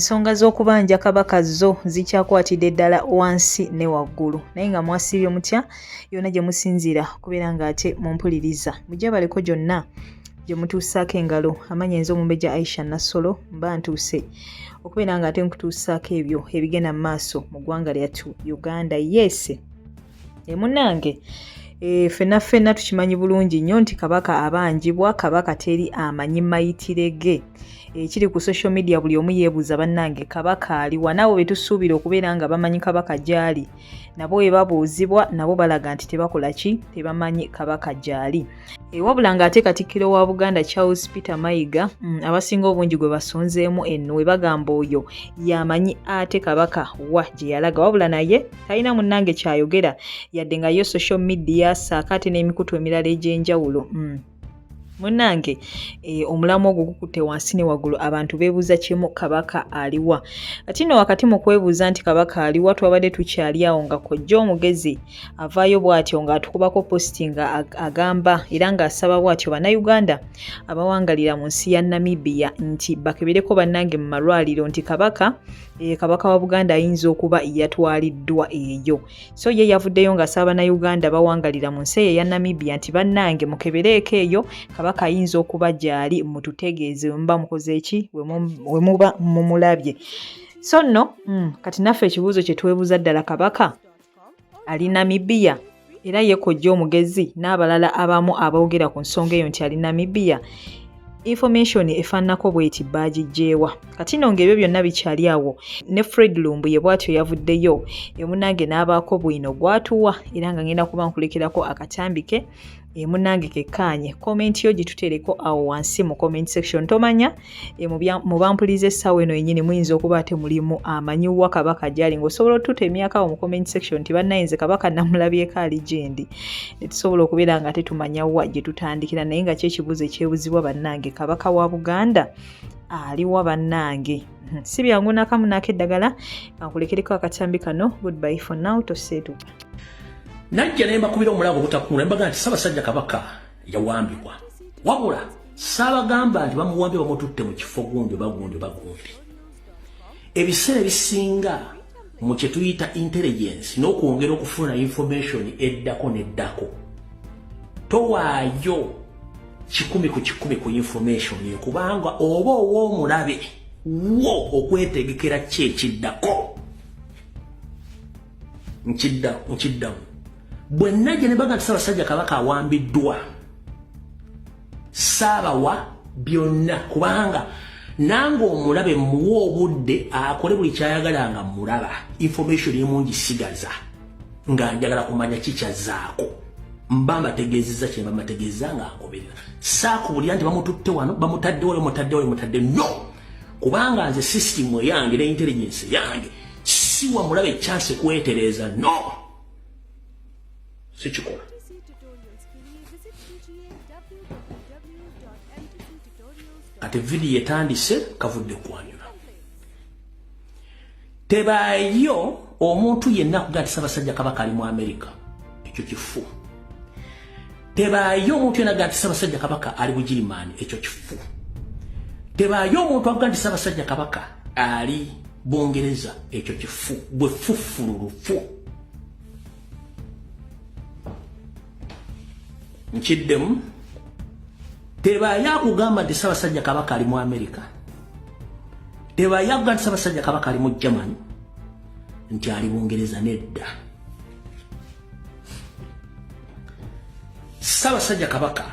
ensonga z'okubanja kabaka zo zikyakwatidde ddala wansi ne waggulu naye nga mwasiibye mutya yonna gye musinziira kubeera ng'ate mumpuliriza mujje baleko gyonna gye mutuusaako engalo amanyenzi Omumbejja Aisha Nassolo mba ntuuse okubeera ng'ate nkutuusaako ebyo ebigenda mu maaso mu ggwanga lyattu Uganda. Yes munnange ffenna tukimanyi bulungi nnyo nti kabaka abanjibwa, kabaka teri amanyi mayitire ge. Ekiri ku social media buli omu yeebuuza bannange kabaka aliwa, naawe betusuubira okubeera nga bamanyi kabaka gyali nabo we babuuzibwa nabo balaga nti tebakola ki, tebamanyi kabaka gyali. Wabula ng'ate Katikkiro wa Buganda Charles Peter Mayiga abasinga obungi gwe basonzeemu enno we bagamba oyo yamanyi ate kabaka wa gye yalaga, wabula naye talina munnange kyayogera yadde nga yo social media saako ate n'emikutu emirala egy'enjawulo. Munnange omulamu ogwo gukutte wansi ne waggulu, abantu beebuuza kimu kabaka aliwa. Kati nno wakati mu kwebuuza nti kabaka aliwa twabadde tukyali awo nga kojja omugezi avaayo bw'atyo ng'atukubako positi nga agamba era ng'asaba bw'atyo bannayuganda abawangalira mu nsi ya Namibia nti bakebereko bannange mu malwaliro nti kabaka wa Buganda ayinza okuba yatwaliddwa eyo. So ye yavuddeyo ng'asaba bannayuganda bawangalira mu nsi ya Namibia nti bannange mukebereeko eyo kabaka ayinza okuba gyali, mututegeeze mba mukoze eki we muba mumulabye. So nno kati naffe ekibuuzo kye twebuuza ddala kabaka ali Namibia era ye kojja omugezi n'abalala abamu aboogera ku nsonga eyo nti ali Namibia information efaananako bw'eti baagigyeewa. Kati nno ng'ebyo byonna bikyali awo ne Fred Lumbu ye bw'atyo yavuddeyo munnange n'abaako bwino gwatuwa era nga ngenda kuba nkulekerako akatambike munnange kekkaanye komenti yo gitutereko awo wansi mu comment section. Tomanya mu bampuliza essaawa eno yennyini muyinza okuba ate mulimu amanyiwa kabaka gyali ng'osobola otuta emyaka awo mu comment section nti bannayinze kabaka namulabyeko ali gyendi ne tusobola okubeera nga tetumanya wa gye tutandikira naye nga kyekibuuzo ekyebuzibwa bannange kabaka wa Buganda aliwa bannange. Si byangu nakamu n'akeddagala kankulekereko akatambi kano. Goodbye for now, toseetuka. Najja ne mbakubira omulago obutakungula mbaga nti Ssaabasajja Kabaka yawambibwa, wabula saabagamba nti bamuwambye bamututte mu kifo gundi bagundi. Ebiseera ebisinga mu kye tuyita intelligence n'okwongera okufuna information eddako n'eddako towaayo 10 ku 10 ku information eyo kubanga oba ow'omulabe wo okwetegekera ki ekiddako nkiddamu. Bwe najja ne baga nti Ssaabasajja Kabaka awambiddwa saabawa byonna kubanga nange omulabe muwa obudde akole buli kyayagala nga mulaba information emungi sigaza nga njagala kumanya kikyazaako mba mbategeezezza kye mba mbategeezza nga ngoberera saakubulira nti bamututte wano bamutadde no kubanga nze system yange ne intelligence yange siwa mulabe chance kwetereza no sikikola. Ate video etandise kavudde kwanyula. Tebaayo omuntu yenna kuga nti Ssaabasajja Kabaka ali mu America ekyo kifu. Tebaayo omuntu yenna kuga nti Ssaabasajja Kabaka ali Bugirimani ekyo kifu. Tebaayo omuntu avuga nti Ssaabasajja Kabaka ali Bungereza ekyo kifu. Bwe fufulurufu. Nkiddemu tebaayo akugamba nti Ssaabasajja Kabaka ali mu America, tebaayo akugamba nti Ssaabasajja Kabaka ali mu Germany nti ali Bungereza nedda. Ssaabasajja Kabaka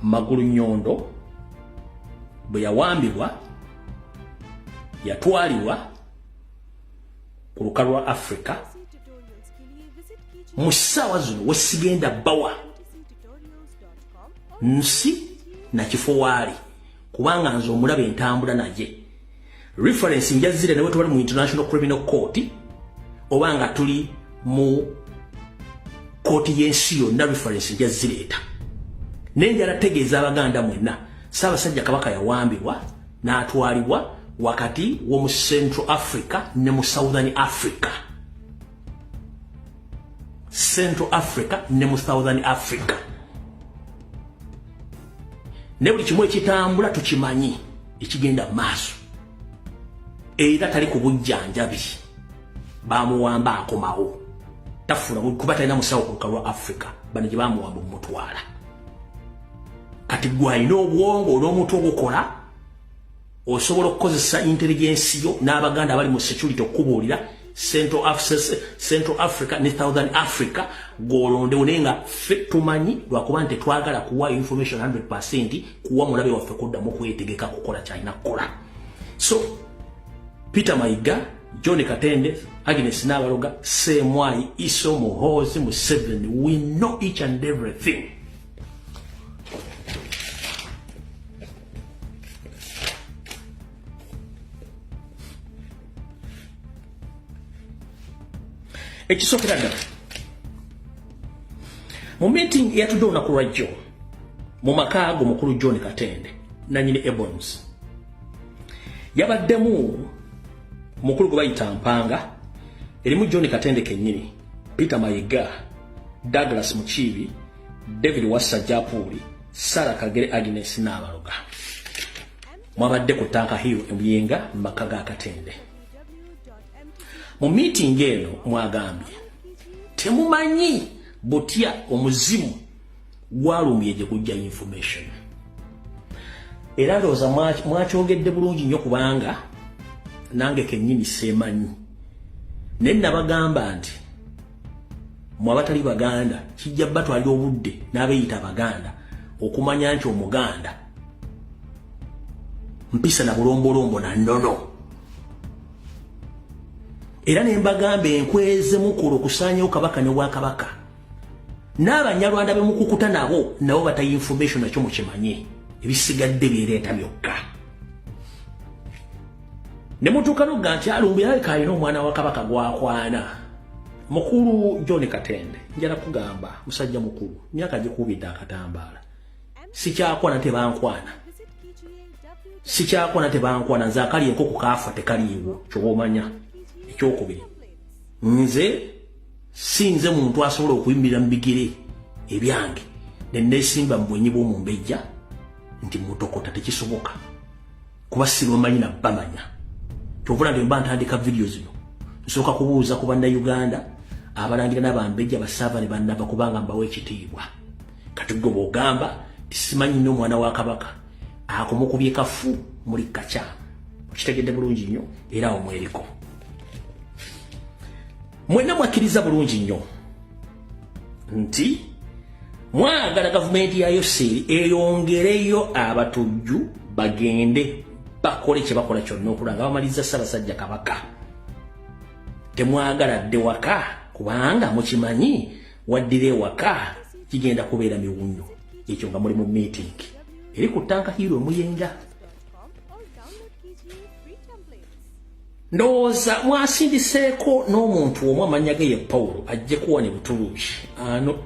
Magulu Nnyondo bwe yawambibwa yatwalibwa ku lukalu lwa Africa mu ssaawa zino wesigenda bawa nsi na kifo waali kubanga nze omulabe entambula naye reference njazire nawe tubali mu International Criminal Court oba nga tuli mu kooti y'ensi yonna reference njazireeta nenjala tegeeza Abaganda mwenna Ssaabasajja Kabaka yawambibwa n'atwalibwa wakati wo mu Central Africa ne mu Southern Africa. Central Africa ne mu Southern Africa. Ne buli kimu ekitambula tukimanyi ekigenda maaso. era tali ku bujjanjabi bamuwamba akomawo tafuna kuba talina musawo ku lukalwa Africa bano gye bamuwamba omutwala kati gwalina obwongo n'omuntu ogukola osobola okukozesa intelligence yo n'abaganda abali mu security okubuulira Central Africa ne Southern Africa golondewo naye nga ffe tumanyi lwakuba nti twagala kuwa information 100% kuwa mulabe waffe kuddamu okwetegeka kukola kyalina kukola. So Peter Mayiga, John Katende, Agnes Nabaloga, Semwai, Iso Muhoozi, Museveni, we know each and everything. Ekisokera ddala mu meeting eyatudde olunaku lwajjo mu maka ago mukulu John Katende nanyini Ebons yabaddemu mukulu gwe bayita Mpanga erimu John Katende kennyini, Peter Mayiga, Douglas Mukiibi, David Wasajjapuli, Sarah Kagere, Agnes Nabaloga. Mwabadde ku Tanka Hill emuyenga mu maka ga Katende. Mu meeting eno mwagambye temumanyi butya omuzimu gwalumye gye kujja information. Era ndowooza mwakyogedde bulungi nnyo kubanga nange kennyini seemanyi. Naye nabagamba nti mwe abatali Baganda kijja batwalira obudde n'abeeyita Baganda okumanya nti Omuganda mpisa na bulombolombo na nnono. Era ne mbagambe enkweze mukulu okusaanyawo Kabaka ne Bwakabaka n'Abanyarwanda be mukukuta nabo batayi information nakyo mukimanye ebisigadde bireeta byokka. Ne mutuuka n'ogga nti Alumbe alabika alina omwana wa Kabaka gwakwana. Mukulu John Katende njala kugamba musajja mukulu myaka gikubidde akatambaala sikyakwana tebankwana nze akali enkoko kaafa tekaliiwo kyobomanya. Ekyokubiri nze sinze muntu asobola okuyimirira mu bigere ebyange ne neesimba mu bwenyi bw'omumbejja nti mutokota tekisoboka kuba sibamanyi na bamanya. Kyovula nti mba ntandika video zino nsooka kubuuza ku bannayuganda abalangira n'abambejja basaava ne bannaba kubanga mbawa ekitiibwa. Kati gwe bw'ogamba tisimanyi nnyo omwana wa Kabaka akomukubye kafu muli kaca okitegedde bulungi nnyo era omweriko. Mwenna mwakkiriza bulungi nnyo nti mwagala gavumenti ya Yoseri eyongereyo abatujju bagende bakole kye bakola kyonna okulanga bamaliza Ssaabasajja Kabaka. Temwagala dde waka kubanga mukimanyi waddira ewaka kigenda kubeera miwunyo. Ekyo nga muli mu meeting eri ku Tanka Hill emuyenga. Ndowooza mwasindiseeko n'omuntu omu amannya ge ye Paulo ajje kuwa ne Butuluki ano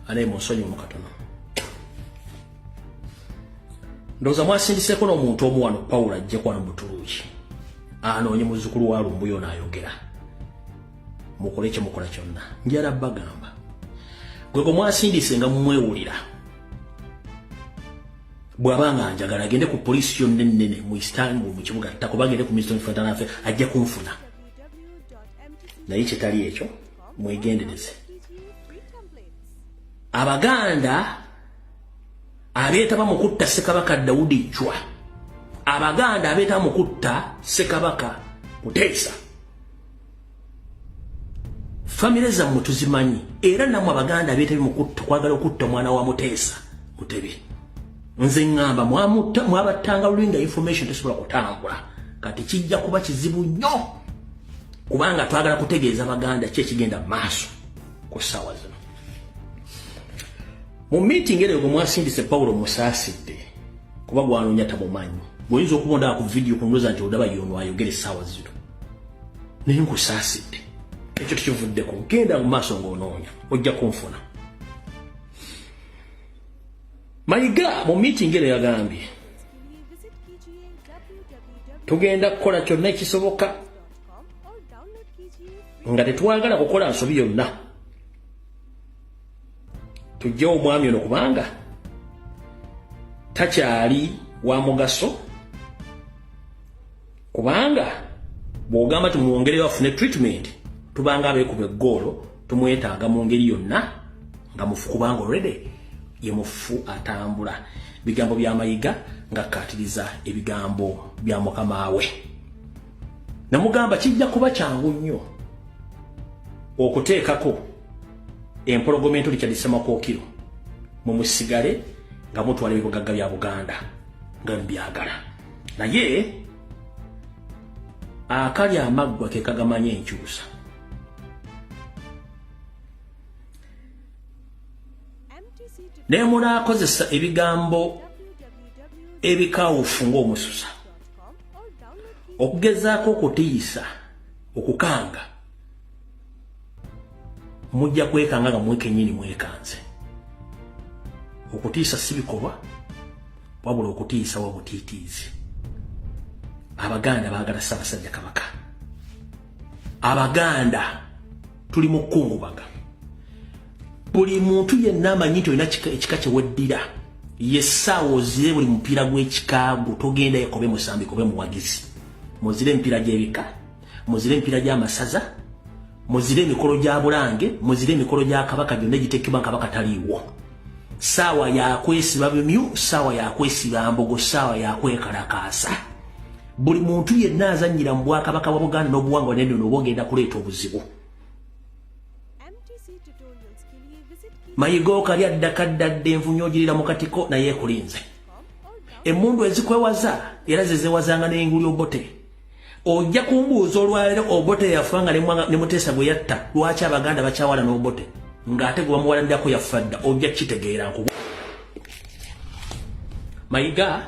ane musonyi mukatono. Ndowooza mwasindiseeko n'omuntu omu wano Paulo ajje kuwa ne Butuluki anoonye muzzukulu wa Lumbuyo n'ayogera mukole kye mukola kyonna. Njala bagamba gwe mwasindise nga mumwewulira bw'abanga njagala agende ku poliisi yonna ennene mu Istanbul mu kibuga takuba agende ku Ministry of Foreign Affairs ajja kunfuna. Naye kitali ekyo mwegendereze. Abaganda abeetaba mu kutta Ssekabaka Daudi Chwa, Abaganda abeetaba mu kutta Ssekabaka Muteesa, famire zammwe tuzimanyi era nammwe Abaganda abeetaba mu kutta kwagala okutta omwana wa Muteesa Mutebi. Nze ngamba mwabattanga lulinga information tesobola kutambula. Kati kijja kuba kizibu nnyo kubanga twagala kutegeeza Abaganda ki ekigenda maaso ku ssaawa zino. Mu meeting ero mwasindise Paulo musaasidde kuba gwanoonya tamumanyi. Bw'oyinza okubonda ku video kunoza nti odaba yono ayogera essaawa zino naye nkusaasidde. Ekyo tekivuddeko ngenda mu maaso ng'onoonya ojja kunfuna. Mayiga mu meeting ere yagambye tugenda kukola kyonna ekisoboka nga tetwagala kukola nsobi yonna tujja omwami ono kubanga takyali wa mugaso kubanga bw'ogamba tumwongerera afune treatment tubanga abeekuba eggoolo tumwetaaga mu ngeri yonna nga mufu kubanga already ye mufu atambula. Bigambo bya Mayiga nga akkatiriza ebigambo bya mukama we. Namugamba kijja kuba kyangu nnyo okuteekako empologomento likyadisemakookiro mu musigale nga mutwala ebibugagga bya Buganda nga mbyagala. Naye akali amaggwa ke kagamanya enkyusa. Naye munaakozesa ebigambo ebikawufu ng'omususa okugezaako okutiisa okukanga mujja kwekanga nga mwekennyini mwekanze. Okutiisa si bikolwa wabula okutiisa wa butiitiizi. Abaganda baagala Ssaabasajja Kabaka. Abaganda tuli mu kkungubaga. Buli muntu yenna amanyi nti olina ekika kye weddira yessaawa ozire buli mupiira gw'ekikaago togenda yekobe musambi kobe muwagizi. Muzire emipiira gy'ebika, muzire emipiira gy'amasaza, muzire emikolo gya Bulange, muzire emikolo gya Kabaka gyonna egiteekebwa Kabaka taliiwo. Ssaawa yakwesiba bimyu, ssaawa yakwesiba mbogo, ssaawa yakwekalakaasa. Buli muntu yenna azannyira mu Bwakabaka bwa Buganda n'obuwangwa n'enno n'obwogenda kuleeta obuzibu. Mayiga okali addakaddadde envunyo ogirira mu katiko naye ekulinze. Emmundu ezikwewaza era zezewazanga n'enguli Obote. Ojja kumbuuza olwaleero Obote yafanga ne Muteesa gwe yatta lwaki Abaganda bakyawala n'Obote ng'ate gwe bamuwalandirako yafa dda ojja kitegeera nkubu. Mayiga